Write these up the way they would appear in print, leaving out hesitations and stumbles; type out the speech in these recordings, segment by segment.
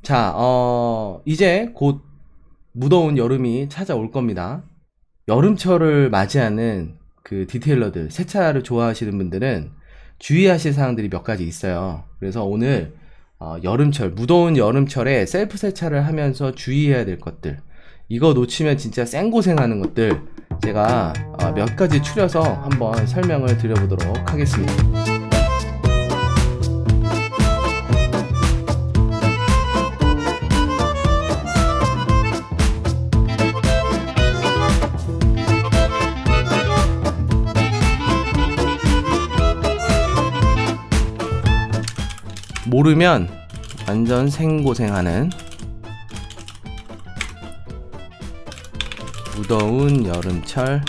자, 이제 곧 무더운 여름이 찾아올 겁니다. 여름철을 맞이하는 그 디테일러들, 세차를 좋아하시는 분들은 주의하실 사항들이 몇 가지 있어요. 그래서 오늘 여름철, 무더운 여름철에 셀프 세차를 하면서 주의해야 될 것들, 이거 놓치면 진짜 생고생하는 것들 제가 몇 가지 추려서 한번 설명을 드려보도록 하겠습니다. 모르면 완전 생고생하는 무더운 여름철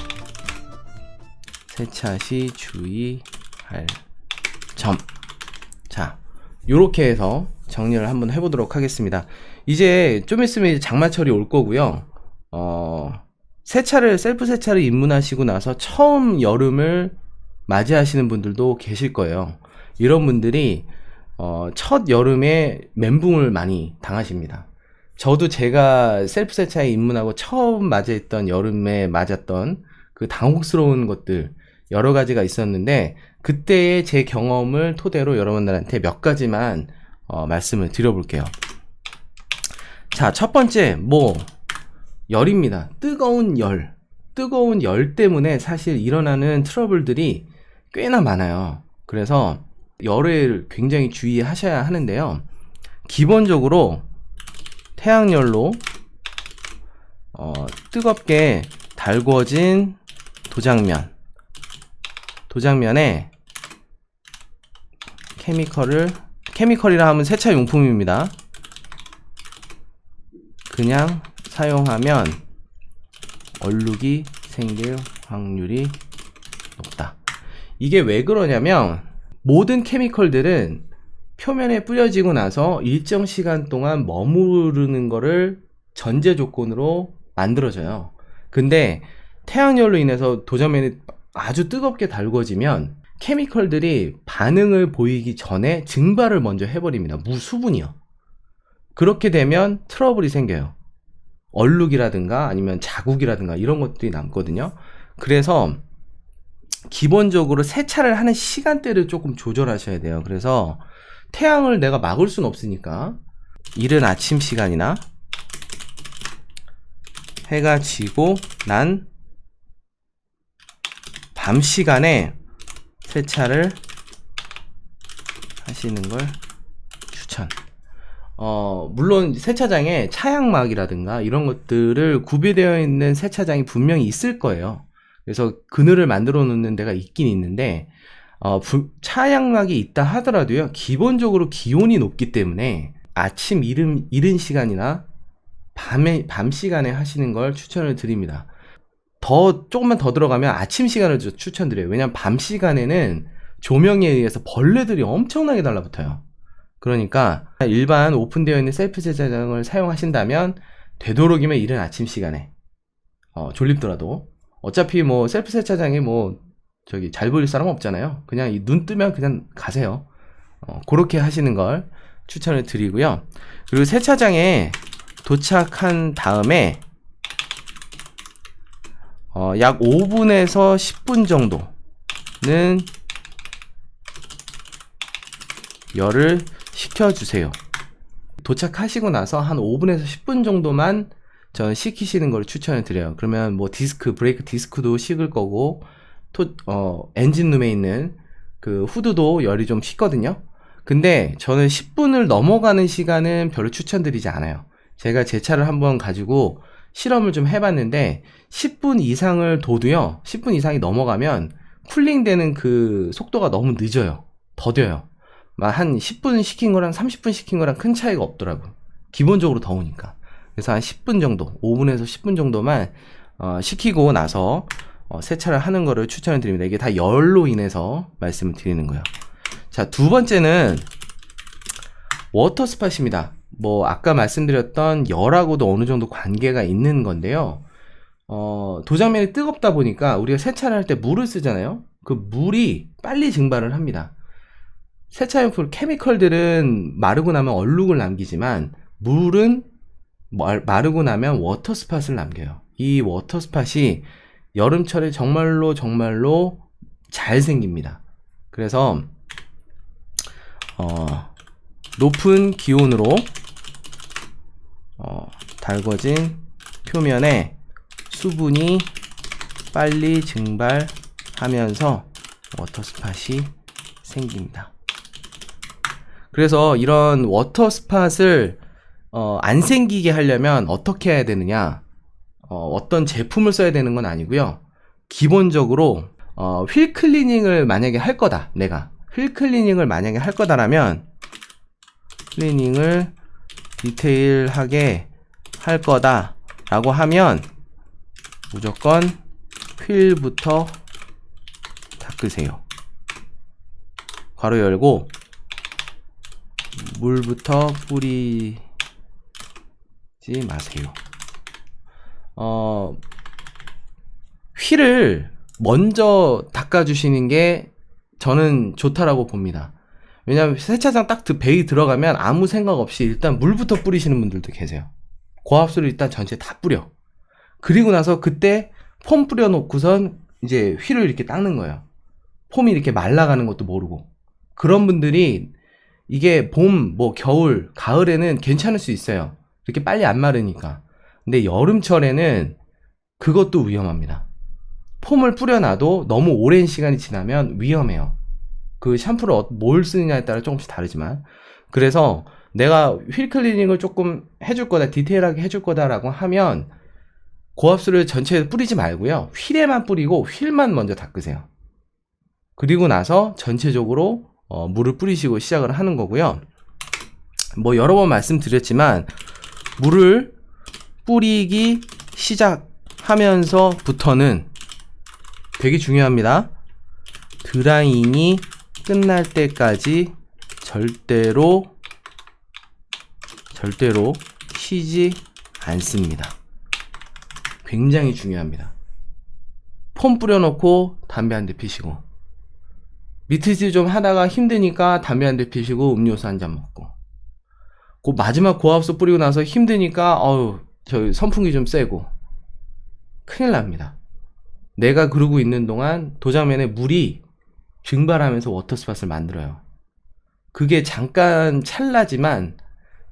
세차 시 주의할 점. 자, 요렇게 해서 정리를 한번 해보도록 하겠습니다. 이제 좀 있으면 이제 장마철이 올 거고요. 셀프 세차를 입문하시고 나서 처음 여름을 맞이하시는 분들도 계실 거예요. 이런 분들이 첫 여름에 멘붕을 많이 당하십니다. 저도 제가 셀프 세차에 입문하고 처음 맞이했던 여름에 맞았던 그 당혹스러운 것들 여러 가지가 있었는데, 그때의 제 경험을 토대로 여러분들한테 몇 가지만 말씀을 드려볼게요. 자, 첫 번째 열입니다. 뜨거운 열 때문에 사실 일어나는 트러블들이 꽤나 많아요. 그래서 열을 굉장히 주의하셔야 하는데요. 기본적으로 태양열로 뜨겁게 달궈진 도장면에 케미컬이라 하면 세차용품입니다. 그냥 사용하면 얼룩이 생길 확률이 높다. 이게 왜 그러냐면, 모든 케미컬들은 표면에 뿌려지고 나서 일정 시간 동안 머무르는 거를 전제 조건으로 만들어져요. 근데 태양열로 인해서 도장면이 아주 뜨겁게 달궈지면 케미컬들이 반응을 보이기 전에 증발을 먼저 해버립니다. 수분이요. 그렇게 되면 트러블이 생겨요. 얼룩이라든가 아니면 자국이라든가 이런 것들이 남거든요. 그래서 기본적으로 세차를 하는 시간대를 조금 조절하셔야 돼요. 그래서 태양을 내가 막을 수는 없으니까 이른 아침 시간이나 해가 지고 난 밤 시간에 세차를 하시는 걸 추천. 물론 세차장에 차양막이라든가 이런 것들을 구비되어 있는 세차장이 분명히 있을 거예요. 그래서 그늘을 만들어 놓는 데가 있긴 있는데, 차양막이 있다 하더라도요, 기본적으로 기온이 높기 때문에 아침 이른 시간이나 밤 시간에 하시는 걸 추천을 드립니다. 조금만 더 들어가면 아침 시간을 추천드려요. 왜냐면 밤 시간에는 조명에 의해서 벌레들이 엄청나게 달라붙어요. 그러니까 일반 오픈되어 있는 셀프 세차장을 사용하신다면 되도록이면 이른 아침 시간에 졸립더라도, 어차피 셀프 세차장에 잘 보일 사람 없잖아요. 그냥 눈 뜨면 그냥 가세요. 그렇게 하시는 걸 추천을 드리고요. 그리고 세차장에 도착한 다음에 약 5분에서 10분 정도는 열을 식혀주세요. 도착하시고 나서 한 5분에서 10분 정도만 저는 식히시는 걸 추천을 드려요. 그러면 브레이크 디스크도 식을 거고, 엔진룸에 있는 그 후드도 열이 좀 식거든요. 근데 저는 10분을 넘어가는 시간은 별로 추천드리지 않아요. 제가 제 차를 한번 가지고 실험을 좀 해봤는데 10분 이상을 둬도요, 10분 이상이 넘어가면 쿨링 되는 그 속도가 너무 늦어요. 더뎌요. 한 10분 식힌 거랑 30분 식힌 거랑 큰 차이가 없더라고. 기본적으로 더우니까. 그래서 한 10분 정도, 5분에서 10분 정도만 식히고 나서 세차를 하는 거를 추천을 드립니다. 이게 다 열로 인해서 말씀을 드리는 거예요. 자, 두 번째는 워터 스팟입니다. 아까 말씀드렸던 열하고도 어느 정도 관계가 있는 건데요. 도장면이 뜨겁다 보니까 우리가 세차를 할 때 물을 쓰잖아요. 그 물이 빨리 증발을 합니다. 세차용품 케미컬들은 마르고 나면 얼룩을 남기지만 물은 마르고 나면 워터 스팟을 남겨요. 이 워터 스팟이 여름철에 정말로 잘 생깁니다. 그래서 높은 기온으로 달궈진 표면에 수분이 빨리 증발하면서 워터 스팟이 생깁니다. 그래서 이런 워터 스팟을 안 생기게 하려면 어떻게 해야 되느냐, 어떤 제품을 써야 되는 건 아니고요. 기본적으로 휠 클리닝을 만약에 할 거다, 내가 휠 클리닝을 만약에 할 거다라면, 클리닝을 디테일하게 할 거다 라고 하면 무조건 휠부터 닦으세요. 괄호 열고 물부터 뿌리지 마세요. 휠을 먼저 닦아주시는 게 저는 좋다라고 봅니다. 왜냐하면 세차장 딱 베이 들어가면 아무 생각 없이 일단 물부터 뿌리시는 분들도 계세요. 고압수를 일단 전체 다 뿌려. 그리고 나서 그때 폼 뿌려놓고선 이제 휠을 이렇게 닦는 거예요. 폼이 이렇게 말라가는 것도 모르고. 그런 분들이 이게 봄, 겨울, 가을에는 괜찮을 수 있어요. 이렇게 빨리 안 마르니까. 근데 여름철에는 그것도 위험합니다. 폼을 뿌려놔도 너무 오랜 시간이 지나면 위험해요. 그 샴푸를 뭘 쓰느냐에 따라 조금씩 다르지만. 그래서 내가 휠 클리닝을 조금 해줄 거다, 디테일하게 해줄 거다라고 하면 고압수를 전체에 뿌리지 말고요. 휠에만 뿌리고 휠만 먼저 닦으세요. 그리고 나서 전체적으로 물을 뿌리시고 시작을 하는 거고요. 여러 번 말씀드렸지만 물을 뿌리기 시작하면서부터는 되게 중요합니다. 드라잉이 끝날 때까지 절대로 쉬지 않습니다. 굉장히 중요합니다. 폼 뿌려놓고 담배 한 대 피시고, 미트질 좀 하다가 힘드니까 담배 한 대 피시고 음료수 한 잔 먹고, 그 마지막 고압수 뿌리고 나서 힘드니까 저 선풍기 좀 쐬고, 큰일 납니다. 내가 그러고 있는 동안 도장면에 물이 증발하면서 워터스팟을 만들어요. 그게 잠깐 찰나지만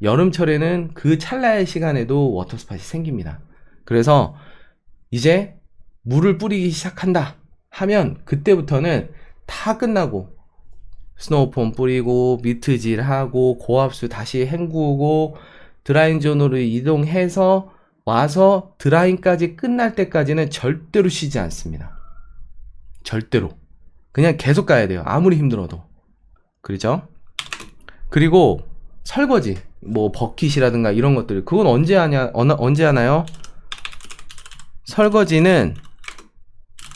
여름철에는 그 찰나의 시간에도 워터스팟이 생깁니다. 그래서 이제 물을 뿌리기 시작한다 하면 그때부터는 다 끝나고 스노우폼 뿌리고 미트질하고 고압수 다시 헹구고 드라잉존으로 이동해서 와서 드라잉까지 끝날 때까지는 절대로 쉬지 않습니다. 절대로. 그냥 계속 가야 돼요. 아무리 힘들어도. 그렇죠? 그리고 설거지, 버킷이라든가 이런 것들, 그건 언제 하나요? 설거지는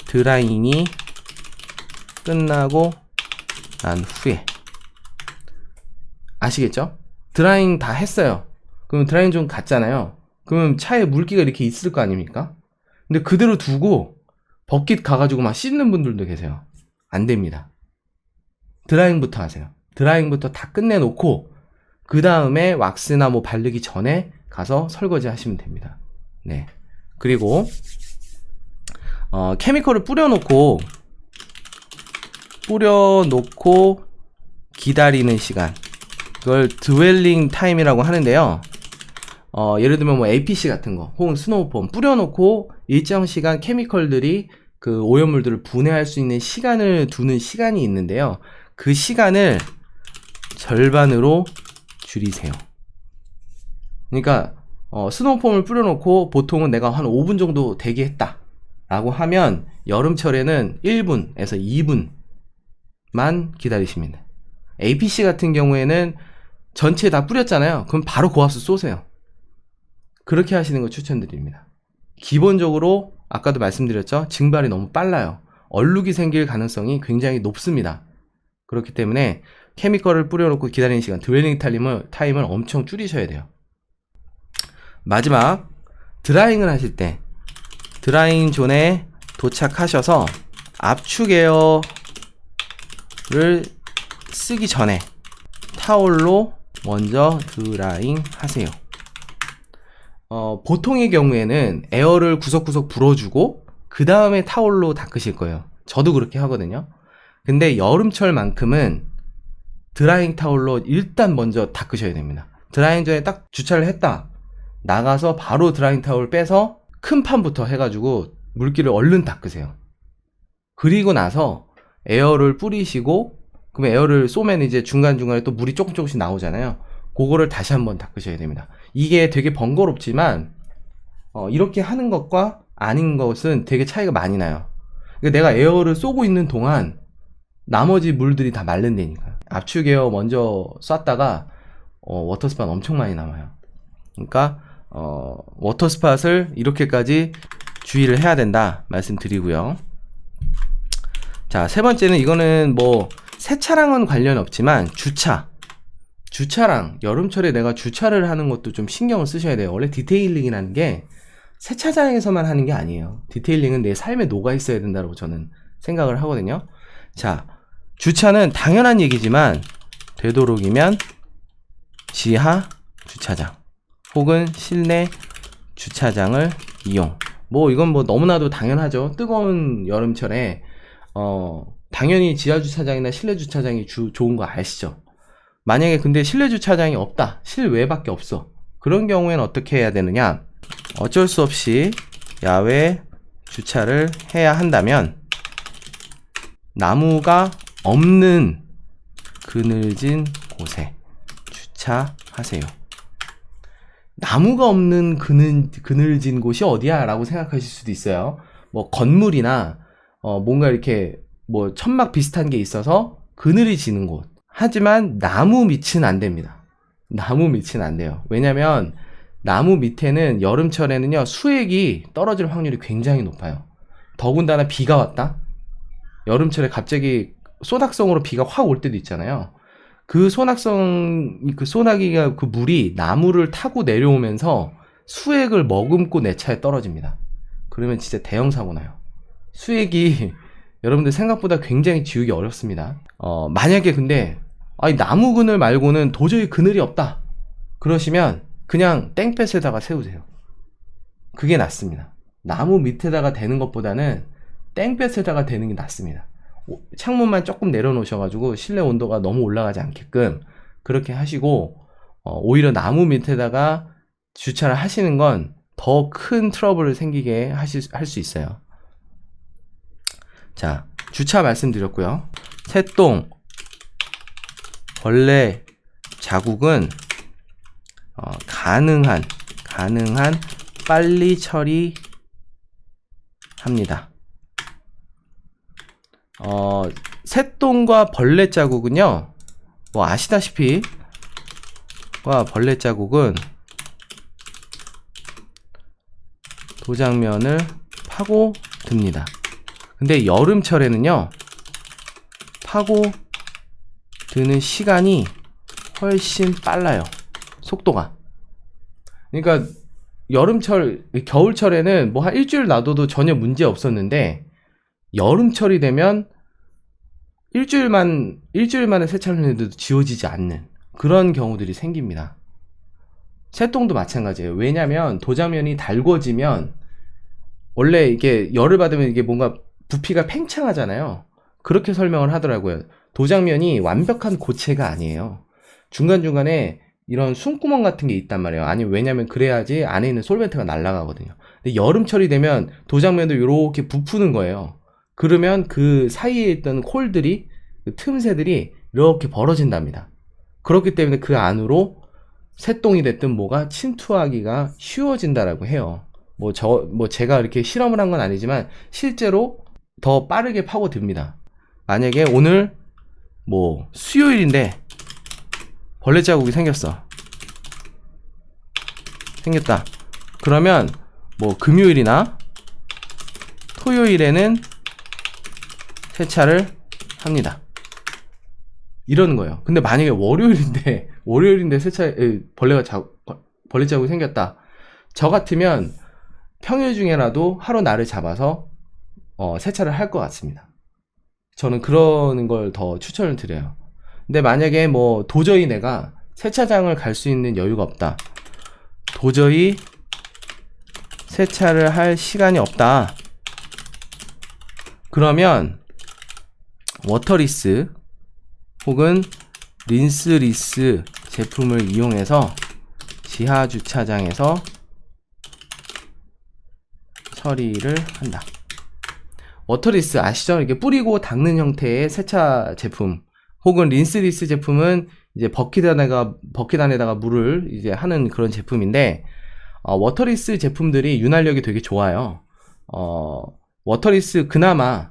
드라잉이 끝나고 난 후에. 아시겠죠? 드라잉 다 했어요. 그럼 드라잉 좀 갔잖아요. 그러면 차에 물기가 이렇게 있을 거 아닙니까? 근데 그대로 두고 버킷 가가지고 막 씻는 분들도 계세요. 안 됩니다. 드라잉부터 하세요. 드라잉부터 다 끝내놓고 그 다음에 왁스나 바르기 전에 가서 설거지 하시면 됩니다. 네. 그리고 케미컬을 뿌려놓고 기다리는 시간, 그걸 드웰링 타임이라고 하는데요. 예를 들면 APC 같은 거 혹은 스노우폼 뿌려놓고 일정 시간 케미컬들이 그 오염물들을 분해할 수 있는 시간을 두는 시간이 있는데요. 그 시간을 절반으로 줄이세요. 그러니까 스노우폼을 뿌려놓고 보통은 내가 한 5분 정도 대기했다 라고 하면 여름철에는 1분에서 2분만 기다리시면 돼요. APC 같은 경우에는 전체 다 뿌렸잖아요. 그럼 바로 고압수 쏘세요. 그렇게 하시는 거 추천드립니다. 기본적으로 아까도 말씀드렸죠. 증발이 너무 빨라요. 얼룩이 생길 가능성이 굉장히 높습니다. 그렇기 때문에 케미컬을 뿌려놓고 기다리는 시간, 드웰링 타임을 엄청 줄이셔야 돼요. 마지막, 드라잉을 하실 때 드라잉 존에 도착하셔서 압축 에어를 쓰기 전에 타올로 먼저 드라잉 하세요. 보통의 경우에는 에어를 구석구석 불어주고 그 다음에 타올로 닦으실 거예요. 저도 그렇게 하거든요. 근데 여름철만큼은 드라잉 타올로 일단 먼저 닦으셔야 됩니다. 드라잉 전에 딱 주차를 했다 나가서 바로 드라잉 타올 빼서 큰 판부터 해가지고 물기를 얼른 닦으세요. 그리고 나서 에어를 뿌리시고, 그러면 에어를 쏘면 이제 중간중간에 또 물이 조금씩 나오잖아요. 그거를 다시 한번 닦으셔야 됩니다. 이게 되게 번거롭지만 이렇게 하는 것과 아닌 것은 되게 차이가 많이 나요. 그러니까 내가 에어를 쏘고 있는 동안 나머지 물들이 다 마른다니까요. 압축 에어 먼저 쐈다가 워터스팟 엄청 많이 남아요. 그러니까 워터스팟을 이렇게까지 주의를 해야 된다 말씀드리고요. 자, 세 번째는 이거는 뭐 세차랑은 관련 없지만 주차랑 여름철에 내가 주차를 하는 것도 좀 신경을 쓰셔야 돼요. 원래 디테일링이라는 게 세차장에서만 하는 게 아니에요. 디테일링은 내 삶에 녹아 있어야 된다고 저는 생각을 하거든요. 자, 주차는 당연한 얘기지만 되도록이면 지하 주차장 혹은 실내 주차장을 이용. 뭐 이건 뭐 너무나도 당연하죠. 뜨거운 여름철에 당연히 지하 주차장이나 실내 주차장이 좋은 거 아시죠? 만약에 근데 실내 주차장이 없다, 실외밖에 없어, 그런 경우에는 어떻게 해야 되느냐, 어쩔 수 없이 야외 주차를 해야 한다면 나무가 없는 그늘진 곳에 주차하세요. 나무가 없는 그늘진 곳이 어디야? 라고 생각하실 수도 있어요. 뭐 건물이나 뭔가 이렇게 뭐 천막 비슷한 게 있어서 그늘이 지는 곳. 하지만 나무 밑은 안 됩니다. 나무 밑은 안 돼요. 왜냐면 나무 밑에는 여름철에는요 수액이 떨어질 확률이 굉장히 높아요. 더군다나 비가 왔다? 여름철에 갑자기 소낙성으로 비가 확 올 때도 있잖아요. 그 소나기가 그 물이 나무를 타고 내려오면서 수액을 머금고 내 차에 떨어집니다. 그러면 진짜 대형 사고 나요. 수액이 여러분들 생각보다 굉장히 지우기 어렵습니다. 만약에 근데 나무 그늘 말고는 도저히 그늘이 없다 그러시면 그냥 땡볕에다가 세우세요. 그게 낫습니다. 나무 밑에다가 대는 것보다는 땡볕에다가 대는 게 낫습니다. 창문만 조금 내려놓으셔가지고 실내 온도가 너무 올라가지 않게끔 그렇게 하시고, 오히려 나무 밑에다가 주차를 하시는 건 더 큰 트러블을 생기게 할 수 있어요. 자, 주차 말씀드렸고요. 새똥, 벌레 자국은 가능한 빨리 처리합니다. 새똥과 벌레 자국은요, 뭐 아시다시피 벌레 자국은 도장면을 파고듭니다. 근데 여름철에는요 파고드는 시간이 훨씬 빨라요. 속도가. 그러니까 겨울철에는 뭐 한 일주일 놔둬도 전혀 문제 없었는데 여름철이 되면 일주일 만에 세차를 해도 지워지지 않는 그런 경우들이 생깁니다. 새똥도 마찬가지예요. 왜냐면 도장면이 달궈지면 원래 이게 열을 받으면 이게 뭔가 부피가 팽창하잖아요. 그렇게 설명을 하더라고요. 도장면이 완벽한 고체가 아니에요. 중간중간에 이런 숨구멍 같은 게 있단 말이에요. 왜냐면 그래야지 안에 있는 솔벤트가 날아가거든요. 근데 여름철이 되면 도장면도 이렇게 부푸는 거예요. 그러면 그 사이에 있던 콜들이, 그 틈새들이 이렇게 벌어진답니다. 그렇기 때문에 그 안으로 새똥이 됐든 뭐가 침투하기가 쉬워진다라고 해요. 제가 이렇게 실험을 한 건 아니지만 실제로 더 빠르게 파고듭니다. 만약에 오늘 수요일인데 벌레 자국이 생겼다. 그러면 금요일이나 토요일에는 세차를 합니다. 이러는 거예요. 근데 만약에 월요일인데 벌레 자국이 생겼다. 저 같으면 평일 중에라도 하루 날을 잡아서 세차를 할 것 같습니다. 저는 그러는 걸 더 추천을 드려요. 근데 만약에 도저히 내가 세차장을 갈 수 있는 여유가 없다. 도저히 세차를 할 시간이 없다. 그러면 워터리스 혹은 린스리스 제품을 이용해서 지하 주차장에서 처리를 한다. 워터리스 아시죠? 이렇게 뿌리고 닦는 형태의 세차 제품 혹은 린스리스 제품은 이제 버킷 안에다가 물을 이제 하는 그런 제품인데, 워터리스 제품들이 윤활력이 되게 좋아요. 워터리스 그나마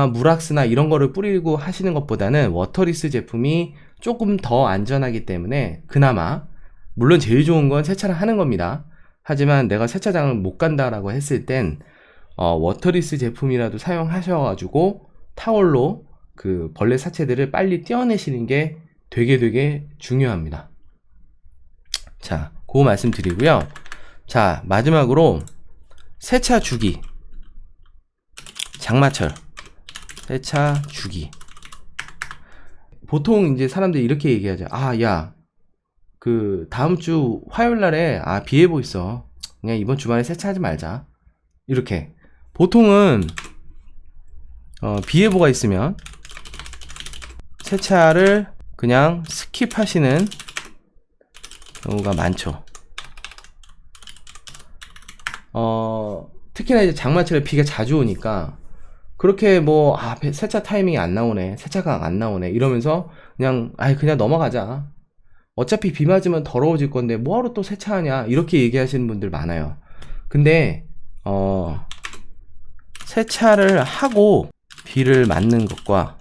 무락스나 이런 거를 뿌리고 하시는 것보다는 워터리스 제품이 조금 더 안전하기 때문에 그나마, 물론 제일 좋은 건 세차를 하는 겁니다. 하지만 내가 세차장을 못 간다라고 했을 땐 워터리스 제품이라도 사용하셔가지고 타월로 그 벌레 사체들을 빨리 떼어내시는 게 되게 중요합니다. 자, 그거 말씀드리고요. 자, 마지막으로 세차 주기, 장마철 세차 주기. 보통 이제 사람들이 이렇게 얘기하죠. 야, 그 다음 주 화요일 날에 비 예보 있어. 그냥 이번 주말에 세차하지 말자. 이렇게 보통은 비 예보가 있으면 세차를 그냥 스킵하시는 경우가 많죠. 특히나 이제 장마철에 비가 자주 오니까 그렇게 뭐 세차 타이밍이 안 나오네, 세차가 안 나오네 이러면서 그냥 넘어가자. 어차피 비 맞으면 더러워질 건데 뭐하러 또 세차하냐, 이렇게 얘기하시는 분들 많아요. 근데 세차를 하고 비를 맞는 것과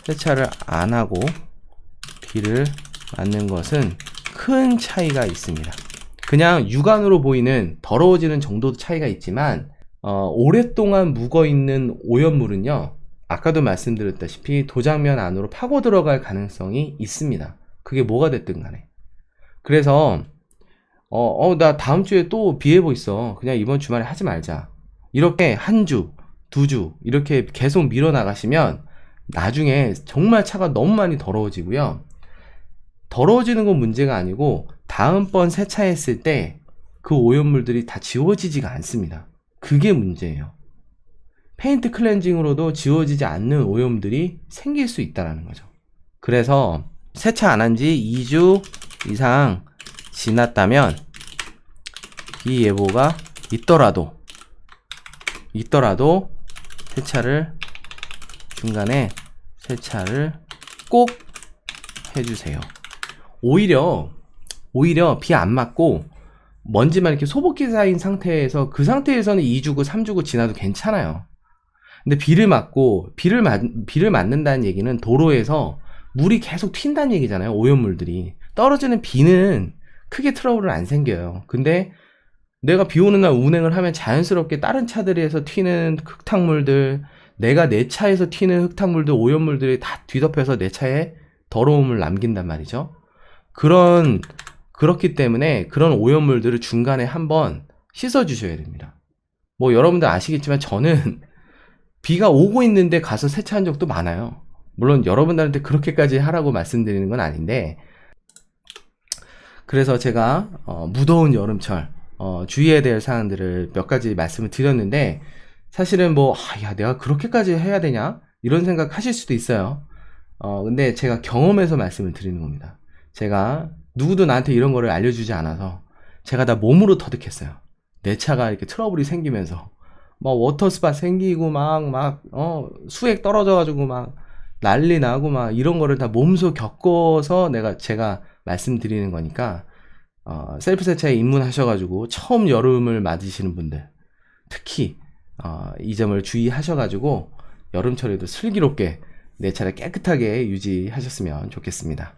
세차를 안 하고 비를 맞는 것은 큰 차이가 있습니다. 그냥 육안으로 보이는 더러워지는 정도 차이가 있지만 오랫동안 묵어있는 오염물은요, 아까도 말씀드렸다시피 도장면 안으로 파고 들어갈 가능성이 있습니다. 그게 뭐가 됐든 간에. 그래서 나 다음 주에 또 비 예보 있어, 그냥 이번 주말에 하지 말자, 이렇게 한 주, 두 주 이렇게 계속 밀어나가시면 나중에 정말 차가 너무 많이 더러워지고요. 더러워지는 건 문제가 아니고 다음번 세차했을 때 그 오염물들이 다 지워지지가 않습니다. 그게 문제예요. 페인트 클렌징으로도 지워지지 않는 오염들이 생길 수 있다는 거죠. 그래서 세차 안 한 지 2주 이상 지났다면 비 예보가 있더라도 중간에 세차를 꼭 해주세요. 오히려 비 안 맞고 먼지만 이렇게 소복기 쌓인 상태에서, 그 상태에서는 2주고 3주고 지나도 괜찮아요. 근데 비를 맞는다는 얘기는 도로에서 물이 계속 튄다는 얘기잖아요. 오염물들이 떨어지는 비는 크게 트러블은 안 생겨요. 근데 내가 비 오는 날 운행을 하면 자연스럽게 다른 차들에서 튀는 흙탕물들, 내가 내 차에서 튀는 흙탕물들, 오염물들이 다 뒤덮여서 내 차에 더러움을 남긴단 말이죠. 그렇기 때문에 그런 오염물들을 중간에 한번 씻어 주셔야 됩니다. 뭐 여러분들 아시겠지만 저는 비가 오고 있는데 가서 세차한 적도 많아요. 물론 여러분들한테 그렇게까지 하라고 말씀드리는 건 아닌데, 그래서 제가 무더운 여름철 주의해야 될 사항들을 몇 가지 말씀을 드렸는데, 사실은 내가 그렇게까지 해야 되냐 이런 생각 하실 수도 있어요. 근데 제가 경험해서 말씀을 드리는 겁니다. 제가 누구도 나한테 이런 거를 알려주지 않아서 제가 다 몸으로 터득했어요. 내 차가 이렇게 트러블이 생기면서 워터스팟 생기고 수액 떨어져가지고 난리 나고 이런 거를 다 몸소 겪어서 제가 말씀드리는 거니까, 셀프 세차에 입문하셔가지고 처음 여름을 맞으시는 분들 특히 이 점을 주의하셔가지고 여름철에도 슬기롭게 내 차를 깨끗하게 유지하셨으면 좋겠습니다.